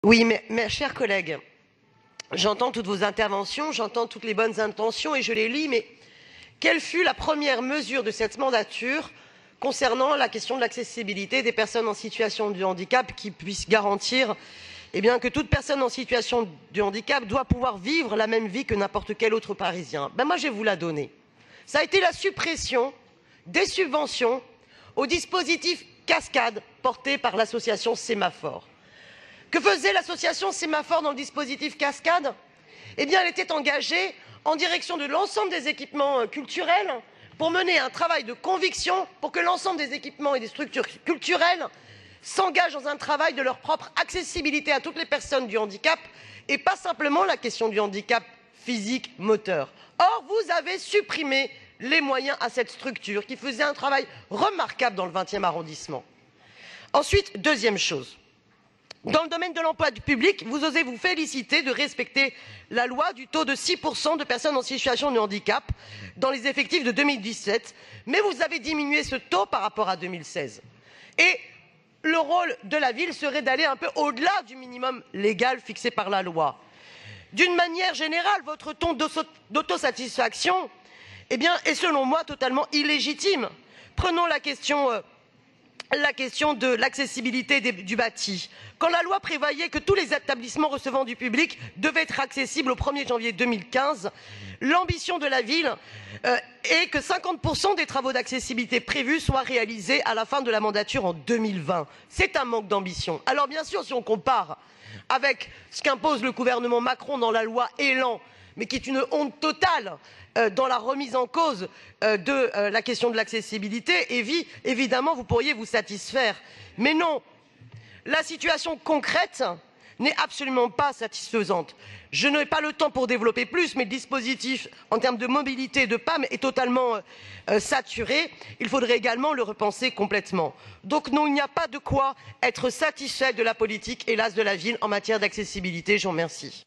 Oui, mais mes chers collègues, j'entends toutes vos interventions, j'entends toutes les bonnes intentions et je les lis, mais quelle fut la première mesure de cette mandature concernant la question de l'accessibilité des personnes en situation de handicap qui puisse garantir que toute personne en situation de handicap doit pouvoir vivre la même vie que n'importe quel autre Parisien? Moi, je vais vous la donner. Ça a été la suppression des subventions au dispositif Cascade porté par l'association Sémaphore. Que faisait l'association Sémaphore dans le dispositif Cascade? Elle était engagée en direction de l'ensemble des équipements culturels pour mener un travail de conviction pour que l'ensemble des équipements et des structures culturelles s'engagent dans un travail de leur propre accessibilité à toutes les personnes du handicap et pas simplement la question du handicap physique moteur. Or, vous avez supprimé les moyens à cette structure qui faisait un travail remarquable dans le 20e arrondissement. Ensuite, deuxième chose. Dans le domaine de l'emploi du public, vous osez vous féliciter de respecter la loi du taux de 6% de personnes en situation de handicap dans les effectifs de 2017, mais vous avez diminué ce taux par rapport à 2016. Et le rôle de la ville serait d'aller un peu au-delà du minimum légal fixé par la loi. D'une manière générale, votre ton d'autosatisfaction est selon moi totalement illégitime. Prenons la question de l'accessibilité du bâti. Quand la loi prévoyait que tous les établissements recevant du public devaient être accessibles au 1er janvier 2015, l'ambition de la ville est que 50% des travaux d'accessibilité prévus soient réalisés à la fin de la mandature en 2020. C'est un manque d'ambition. Alors bien sûr, si on compare avec ce qu'impose le gouvernement Macron dans la loi Elan, mais qui est une honte totale dans la remise en cause de la question de l'accessibilité, évidemment, vous pourriez vous satisfaire. Mais non, la situation concrète n'est absolument pas satisfaisante. Je n'ai pas le temps pour développer plus, mais le dispositif en termes de mobilité de PAM est totalement saturé. Il faudrait également le repenser complètement. Donc non, il n'y a pas de quoi être satisfait de la politique, hélas, de la ville en matière d'accessibilité. Je vous remercie.